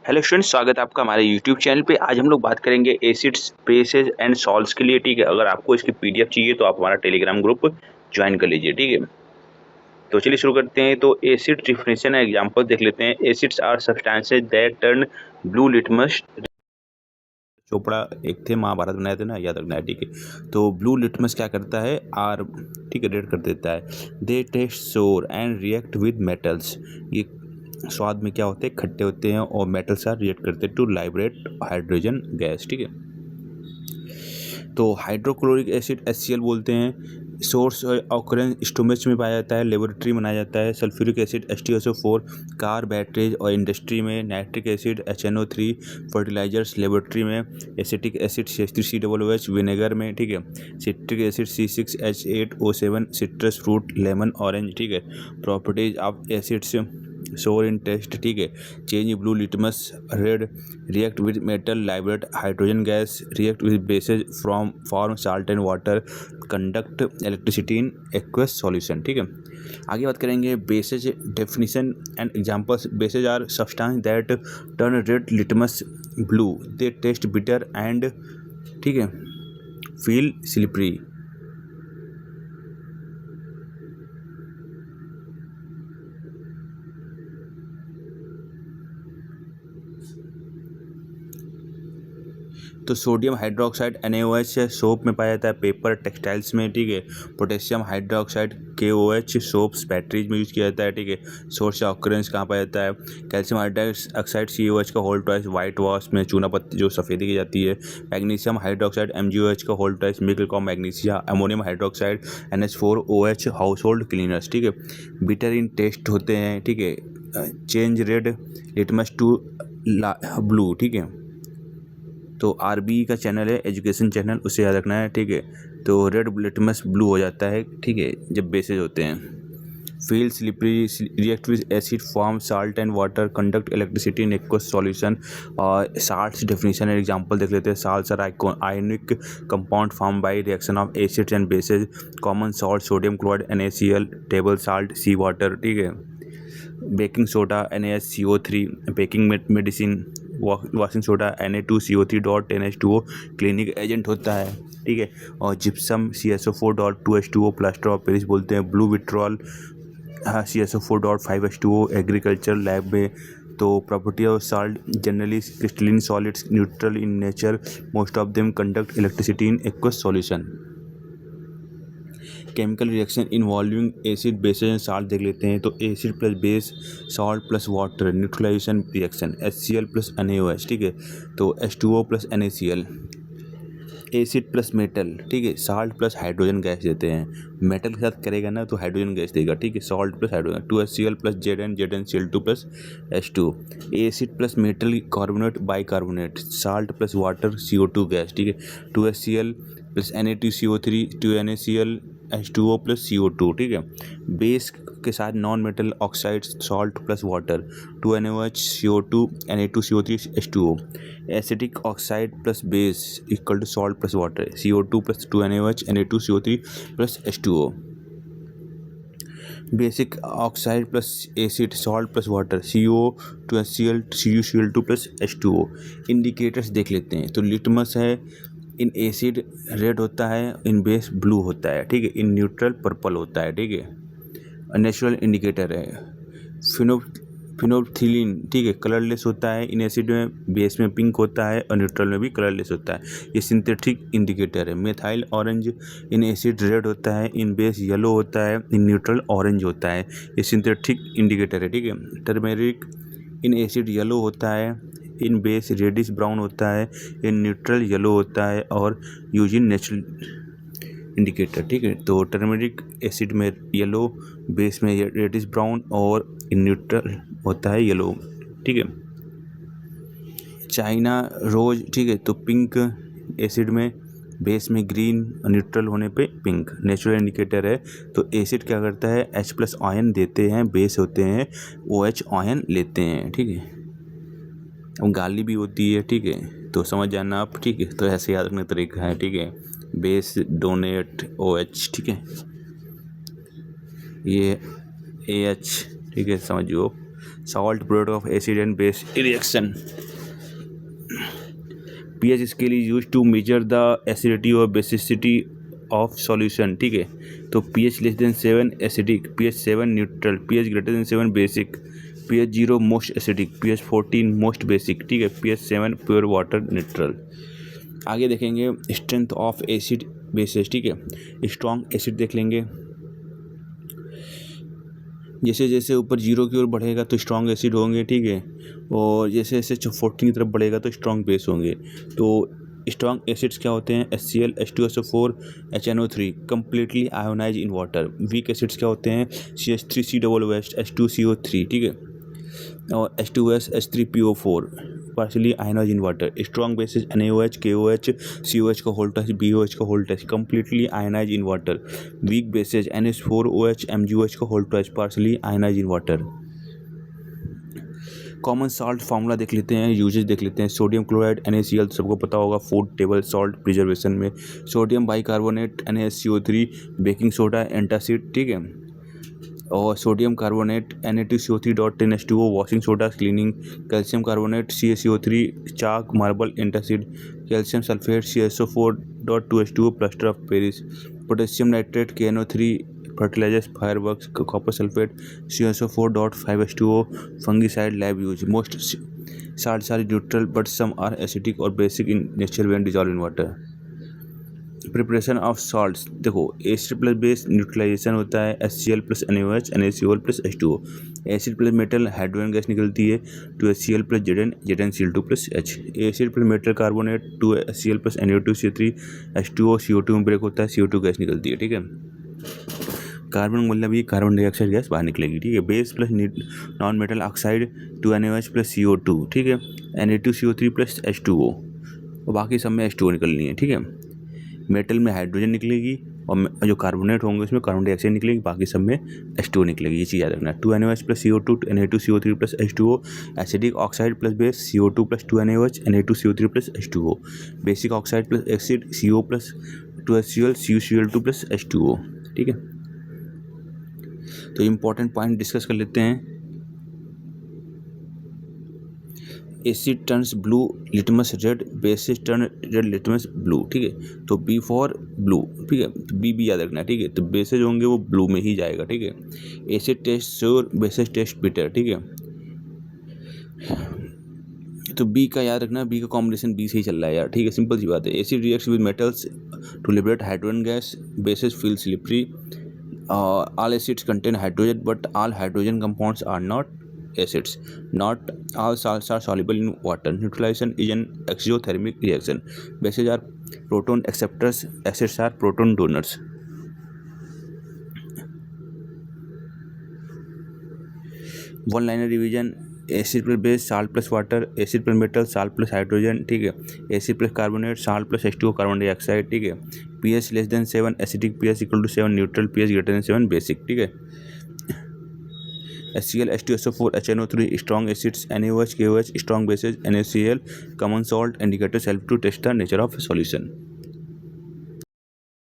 Hello students, स्वागत है आपका हमारे यूट्यूब चैनल पे। आज हम लोग बात करेंगे एसिड्स, बेसेस एंड सॉल्ट्स के लिए। ठीक है, अगर आपको इसकी पीडीएफ चाहिए तो आप हमारा टेलीग्राम ग्रुप ज्वाइन कर लीजिए। ठीक है, तो चलिए शुरू करते हैं। तो एसिड डिफिनेशन एग्जांपल देख लेते हैं। Acids are substances that turn blue litmus. Chopra एक थे, महाभारत बनाए थे ना, याद रखना है। ठीक है, तो ब्लू लिटमस क्या करता है, आर, ठीक है, रेड कर देता है। दे टेस्ट सोर एंड रिएक्ट विद मेटल्स। ये स्वाद में क्या होते हैं, खट्टे होते हैं और मेटल से रिएक्ट करते हैं टू लाइबरेट हाइड्रोजन गैस। ठीक है, तो हाइड्रोक्लोरिक एसिड HCl बोलते हैं। सोर्स ऑकरेंस स्टोमेच में पाया जाता है, लेबोरेटरी में बनाया जाता है। Sulphuric acid H2SO4 car, batteries और इंडस्ट्री में। Nitric acid HNO3 fertilisers, laboratory में। एसिटिक एसिड C3COOH विनेगर में। ठीक है, citric acid C6H8O7 citrus fruit, lemon, orange. ठीक है, प्रॉपर्टीज ऑफ एसिड्स सोर इन टेस्ट। ठीक है, change blue litmus red, react with metal, liberate hydrogen gas, react with bases from form salt and water, conduct electricity in aqueous solution. ठीक है, आगे बात करेंगे bases definition and examples. Bases are substance that turn red litmus blue, they taste bitter and, ठीक है, feel slippery. तो sodium hydroxide NaOH soap में पाया जाता है, पेपर, टेक्सटाइल्स में। ठीक है, potassium hydroxide KOH soaps, batteries में यूज किया जाता है। ठीक है, सोर्स ऑफ ऑकरेंस कहाँ पाया जाता है, कैल्शियम हाइड्रोक्साइड COH का होल ट्वाइस वाइट वॉश में, चूना पत्ती जो सफ़ेदी की जाती है। मैग्नीशियम हाइड्रोक्साइड MgOH का होल ट्वाइस मिल्क कॉम magnesia. Ammonium hydroxide NH4OH household cleaners. ठीक है, बिटर इन टेस्ट होते हैं। ठीक है, change red litmus to blue. ठीक है, तो RBE का चैनल है, एजुकेशन चैनल, उसे याद रखना है। ठीक है, तो रेड लिटमस ब्लू हो जाता है। ठीक है, जब बेसेज होते हैं। Feel slippery, react with acid form salt and water, conduct electricity in aqueous solution. और साल्ट्स डेफिनेशन एंड एग्जांपल देख लेते हैं। Salts are ionic compound form by reaction of acids and bases. Common salt sodium chloride NaCl, table salt sea water. ठीक है, baking soda NaCO3, baking medicine washing soda Na2CO3.NH2O cleaning agent होता है। ठीक है, और gypsum CSO4.2H2O plaster of Paris बोलते हैं। Blue vitriol CSO4.5H2O agriculture lab में। तो property of salt generally crystalline solids, neutral in nature, most of them conduct electricity in aqueous solution. Chemical reaction involving acid, bases and salt देख लेते हैं। तो acid plus base, salt plus water, neutralisation reaction HCl plus NaOH। ठीक है, तो H2O plus NaCl। Acid plus metal, ठीक है, salt plus hydrogen gas देते हैं। मेटल के साथ करेगा ना तो हाइड्रोजन गैस देगा। ठीक है, salt plus hydrogen 2HCl plus ZnCl2 plus H2। Acid plus metal carbonate bicarbonate, salt plus water CO2 gas. ठीक है, 2HCl plus Na2CO3 2NaCl H2O plus CO2। ठीक है, बेस के साथ non metal oxide salt plus water 2NaOH CO2 Na2CO3 H2O। Acidic oxide plus base equal to salt plus water CO2 plus 2NaOH Na2CO3 plus H2O। Basic oxide plus acid salt plus water CO2HCl CuCl2 plus H2O। Indicators देख लेते हैं। तो litmus है, in acid red होता है, इन base blue होता है। ठीक है, इन न्यूट्रल पर्पल होता है। ठीक है, नेचुरल इंडिकेटर है। फिनोल्फथालीन, ठीक है, कलरलेस होता है। इन एसिड में बेस में पिंक होता है और न्यूट्रल में भी कलरलेस होता है। ये सिंथेटिक इंडिकेटर है। Methyl orange, in acid red होता है, इन बेस येलो होता है, इन न्यूट्रल ऑरेंज होता है। ये सिंथेटिक इंडिकेटर है। ठीक है, टर्मेरिक, इन एसिड येलो होता है, इन बेस रेडिश ब्राउन होता है, इन न्यूट्रल येलो होता है और यूजिन नेचुरल इंडिकेटर। ठीक है, तो टर्मेरिक एसिड में येलो, बेस में रेडिश ब्राउन और इन न्यूट्रल होता है येलो। ठीक है, चाइना रोज, ठीक है, तो पिंक एसिड में, बेस में ग्रीन, न्यूट्रल होने पे पिंक, नेचुरल इंडिकेटर है। तो एसिड क्या करता है, H प्लस आयन देते हैं, बेस होते हैं OH आयन लेते हैं। ठीक है, अब गाली भी होती है। ठीक है, तो समझ जाना आप। ठीक है, तो ऐसे याद रखने का तरीका है। ठीक है, बेस डोनेट OH। ठीक है, ये AH। ठीक है, समझियो। salt product of acid and base reaction. pH scale is used to measure the acidity or basicity of solution. ठीक है, तो pH less than 7 acidic, pH 7 neutral, pH greater than 7 basic, pH 0 most acidic, pH 14 most basic. ठीक है, pH 7 pure water neutral. आगे देखेंगे strength of acid basis. ठीक है, strong acid देख लेंगे. जैसे जैसे ऊपर 0 की ओर बढ़ेगा तो स्ट्रॉन्ग एसिड होंगे. ठीक है, और जैसे जैसे 14 की तरफ बढ़ेगा तो स्ट्रॉन्ग बेस होंगे. तो स्ट्रॉन्ग एसिड्स क्या होते हैं? HCl, H2SO4, HNO3 completely ionise in water. Weak acids क्या होते हैं? CH3COOH, H2CO3. ठीक है, और H2S, H3PO4 partially ionise in water. Strong bases NaOH, KOH, COH का होल टच, BOH का होल टच completely ionise in water. Weak bases NH4OH, MgOH का होल टच partially ionise in water. Common salt formula देख लेते हैं, यूजेज देख लेते हैं. सोडियम क्लोराइड NaCl सबको पता होगा, फूड टेबल सॉल्ट प्रिजर्वेशन में. Sodium bicarbonate NaSCO3, baking soda, antacid. ठीक है, और sodium carbonate Na2CO3.10H2O, washing soda cleaning. Calcium carbonate CaCO3, chalk, marble, antacid. Calcium sulphate CaSO4.2H2O, plaster of Paris. Potassium nitrate KNO3, fertilisers, fireworks. Copper sulphate CaSO4.5H2O, fungicide, lab use. Most salts are neutral but some are acidic or basic in nature when dissolved in water. Preparation of salts देखो, acid plus base neutralisation होता है. HCl plus NaOH, NaCl plus H2O. Acid plus metal hydrogen gas निकलती है. 2HCl plus Zn, ZnCl2 plus H. Acid plus metal carbonate 2HCl plus Na2CO3, H2O, CO2 में break होता है, CO2 gas निकलती है. ठीक है, कार्बन मतलब ये कार्बन डाइऑक्साइड गैस बाहर निकलेगी. ठीक है, base plus non metal oxide 2NaOH plus CO2. ठीक है, Na2CO3 प्लस H2O, और बाकी सब में H2O निकलनी है. ठीक है, मेटल में हाइड्रोजन निकलेगी और जो कार्बोनेट होंगे उसमें कार्बन डाइऑक्साइड निकलेगी, बाकी सब में H2O निकलेगी. ये चीज़ याद रखना. 2NaOH plus CO2, Na2CO3 plus H2O. Acidic oxide plus base CO2 plus 2NaOH, Na2CO3 plus H2O. Basic oxide plus acid CO plus 2HCl, CuCl2 plus H2O. ठीक है, तो इम्पॉर्टेंट पॉइंट डिस्कस कर लेते हैं. Asset turns blue, litmus red, basis turn red, litmus blue. ठीक है, तो B for blue. ठीक है, तो B याद रखना है. ठीक है, तो बेसिस होंगे वो ब्लू में ही जाएगा. ठीक है, acid taste sour, bases taste bitter. ठीक है, तो B का याद रखना, B का कॉम्बिनेशन B से ही चल रहा है यार. ठीक है, सिंपल सी बात है. Acid reacts with metals to liberate hydrogen gas, bases feel slippery. All acids contain hydrogen, but all hydrogen compounds are not acids. Not all salts are soluble in water. Neutralization is an exothermic reaction. Bases are proton acceptors, acids are proton donors. One liner revision: acid plus base salt plus water, acid plus metal salt plus hydrogen. ठीक है, acid plus carbonate salt plus H2O, carbon dioxide. ठीक है, pH less than 7 acidic, pH equal to 7 neutral, pH greater than 7 basic. ठीक है, HCl, H2SO4, HNO3 strong acids. NaOH, KOH strong bases. NaCl common salt. Indicators help to test the nature of solution.